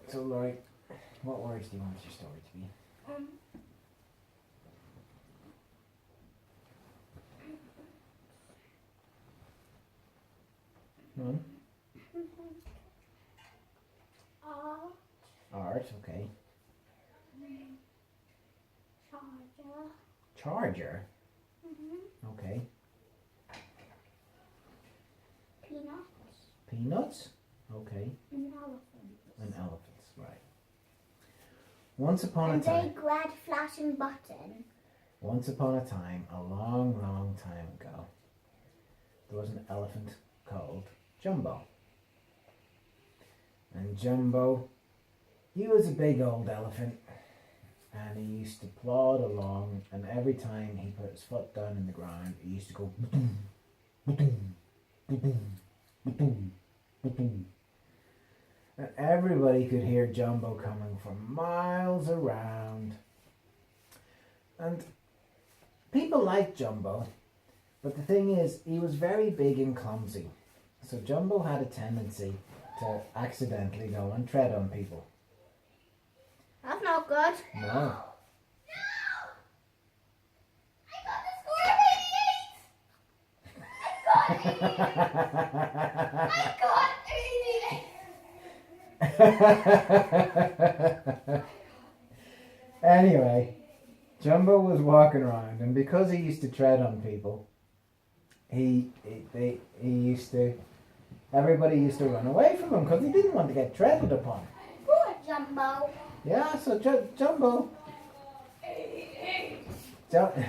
So, Laurie, what words do you want your story to be? Art, okay. Charger? Okay. Peanuts? Okay. And elephants. And elephants, right. Once upon a And time. big red flashing button. Once upon a time, a long, long time ago, there was an elephant called Jumbo. And Jumbo, he was a big old elephant, and he used to plod along, and every time he put his foot down in the ground, he used to go ba-doom, ba-doom, ba-doom, ba-doom, ba-doom. And everybody could hear Jumbo coming from miles around. And people liked Jumbo, but the thing is, he was very big and clumsy. So Jumbo had a tendency to accidentally go and tread on people. That's not good. No. Anyway, Jumbo was walking around, and because he used to tread on people, everybody used to run away from him because he didn't want to get treaded upon. Poor Jumbo. Yeah, so Jumbo. Daddy,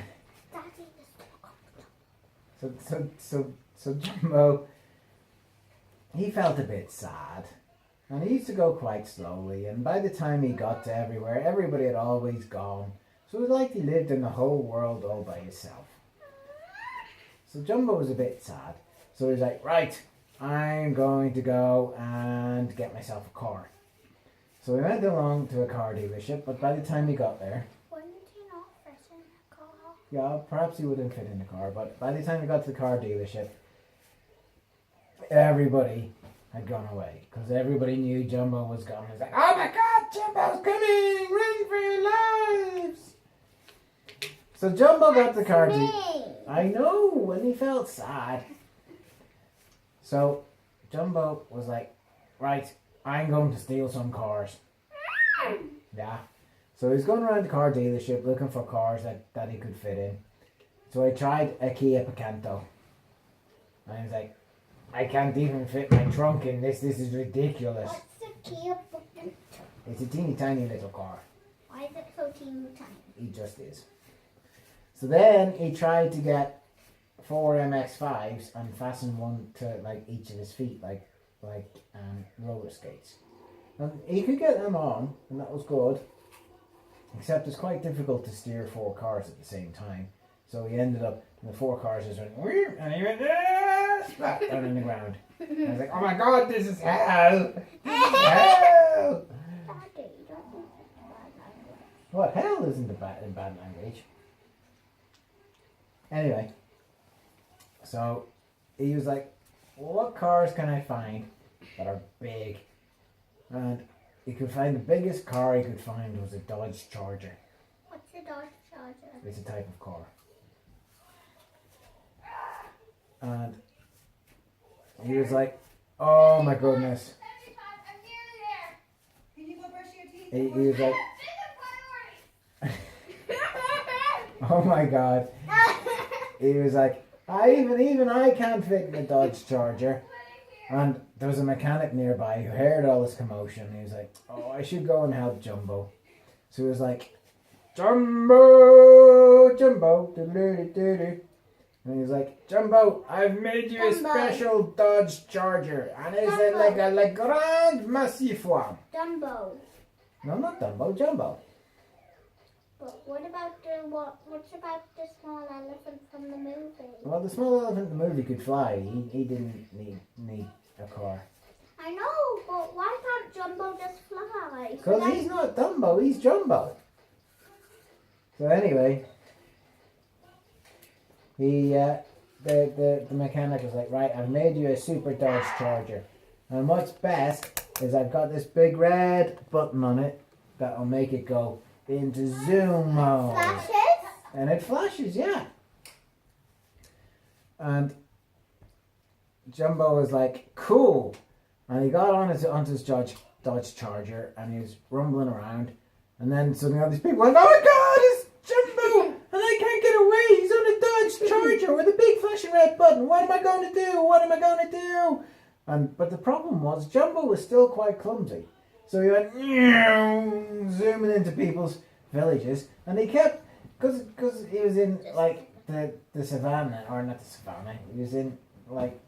So Jumbo, he felt a bit sad, and he used to go quite slowly, and by the time he got to everywhere, everybody had always gone, so it was like he lived in the whole world all by himself. So Jumbo was a bit sad, so he's like, right, I'm going to go and get myself a car. So he went along to a car dealership, but by the time he got there, wouldn't he not fit in the car? yeah, perhaps he wouldn't fit in the car, but by the time he got to the car dealership, everybody had gone away because everybody knew Jumbo was gone. It was like, oh my God, Jumbo's coming! Run for your lives! So Jumbo got the car dealership. I know, and he felt sad. So Jumbo was like, right, I'm going to steal some cars. Yeah. So he's going around the car dealership looking for cars that he could fit in. So I tried a Kia Picanto. And he was like, I can't even fit my trunk in this. This is ridiculous. What's the Kia Picanto? It's a teeny tiny little car. Why is it so teeny tiny? He just is. So then he tried to get 4 MX-5s and fasten one to like each of his feet, like roller skates. And he could get them on, and that was good. Except it's quite difficult to steer 4 cars at the same time. So he ended up, the 4 cars just went, and he went, splat down on the ground. And I was like, oh my God, this is hell! This is hell! Daddy, don't use bad language. What, hell isn't in bad language. Anyway, so he was like, well, what cars can I find that are big? And he could find the biggest car he could find was a Dodge Charger. What's a Dodge Charger? It's a type of car. And he was like, oh my goodness. I'm nearly there. Can you go brush your teeth? He was like, oh my God. He was like, even I can't fit in a Dodge Charger. And there was a mechanic nearby who heard all this commotion. He was like, oh, I should go and help Jumbo. So he was like, Jumbo, Jumbo, doo-doo-doo-doo-doo. And he was like, Jumbo, I've made you a Jumbo. special Dodge Charger. And it's like a Le Grand Massif one. Dumbo. No, not Dumbo, Jumbo. But what's about the small elephant from the movie? Well, the small elephant in the movie could fly. He didn't need a car. I know, but why can't Jumbo just fly? Because he's not Dumbo, he's Jumbo. So anyway, the mechanic was like, right, I've made you a super Dodge Charger. And what's best is I've got this big red button on it that'll make it go into zoom mode. Flashes? And it flashes, yeah. And Jumbo was like, cool. And he got onto his Dodge Charger and he was rumbling around. And then suddenly all these people were like, oh my God, it's Jumbo! And I can't get away. He's on a Dodge Charger with a big flashing red button. What am I going to do? What am I going to do? But the problem was Jumbo was still quite clumsy. So he went zooming into people's villages. And he kept, because he was in like the savannah, or not the savannah, he was in like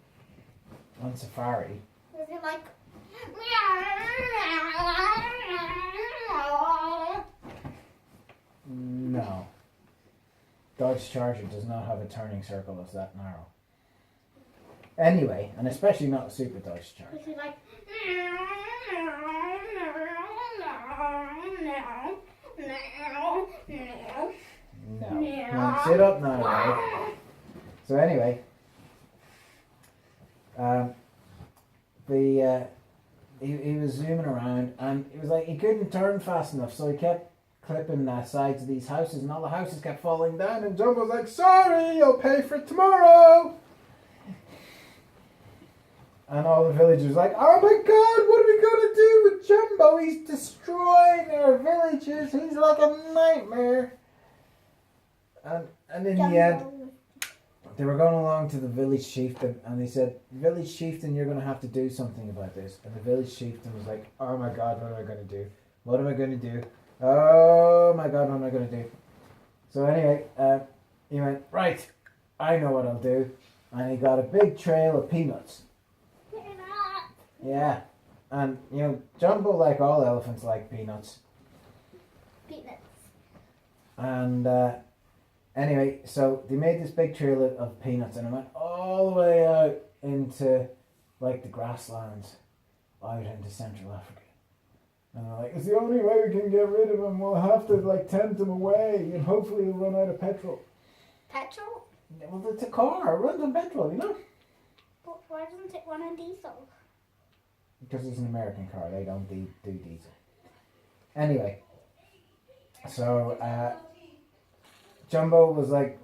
on safari. Was it like... No. Dodge Charger does not have a turning circle that's that narrow. Anyway, and especially not a Super Dodge Charger. Was it like... No. No, sit up now, right? So anyway, he was zooming around and it was like he couldn't turn fast enough, so he kept clipping the sides of these houses and all the houses kept falling down and Jumbo's like, sorry, I'll pay for it tomorrow. And all the villagers like, oh my God, what are we going to do with Jumbo? He's destroying our villages. He's like a nightmare. And in the end, they were going along to the village chieftain and they said, village chieftain, you're going to have to do something about this. And the village chieftain was like, oh my God, what am I going to do? What am I going to do? Oh my God, what am I going to do? So anyway, he went, right, I know what I'll do. And he got a big trail of peanuts. Yeah. And, you know, Jumbo, like all elephants, like peanuts. Peanuts. And anyway, so they made this big trail of peanuts and it went all the way out into, like, the grasslands out into Central Africa. And they're like, it's the only way we can get rid of him. We'll have to, like, tempt him away and hopefully he'll run out of petrol. Petrol? Well, it's a car. It runs on petrol, you know? But why doesn't it run on diesel? Because it's an American car. They don't do diesel. Anyway, so Jumbo was like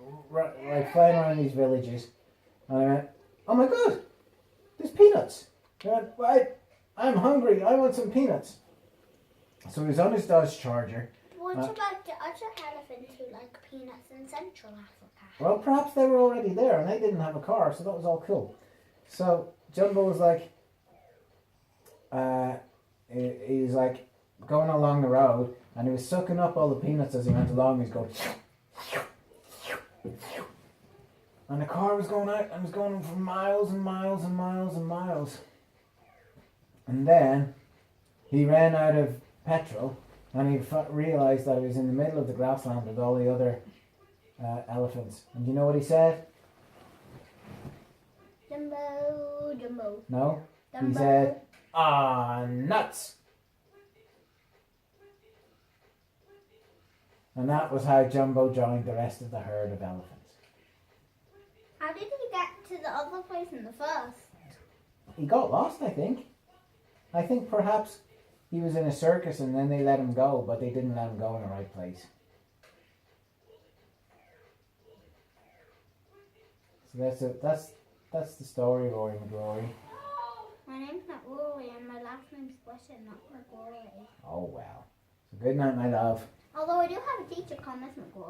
flying around these villages, and I went, "Oh my God, there's peanuts!" I went, "Right, I'm hungry. I want some peanuts." So he was on his Dodge Charger. What about the other elephants who like peanuts in Central Africa? Well, perhaps they were already there, and they didn't have a car, so that was all cool. So Jumbo was like, he was like going along the road, and he was sucking up all the peanuts as he went along. He was going. And the car was going out and was going for miles and miles and miles and miles. And then he ran out of petrol and he realised that he was in the middle of the grassland with all the other elephants. And you know what he said? Jumbo, Jumbo. No? Jumbo. He said, ah, nuts! And that was how Jumbo joined the rest of the herd of elephants. How did he get to the other place in the first? He got lost, I think. I think perhaps he was in a circus and then they let him go, but they didn't let him go in the right place. So that's the story, Rory McGrory. My name's not Rory and my last name's Swisher, not McGrory. Oh well. So good night, my love. Although I do have a teacher called Miss McGrory.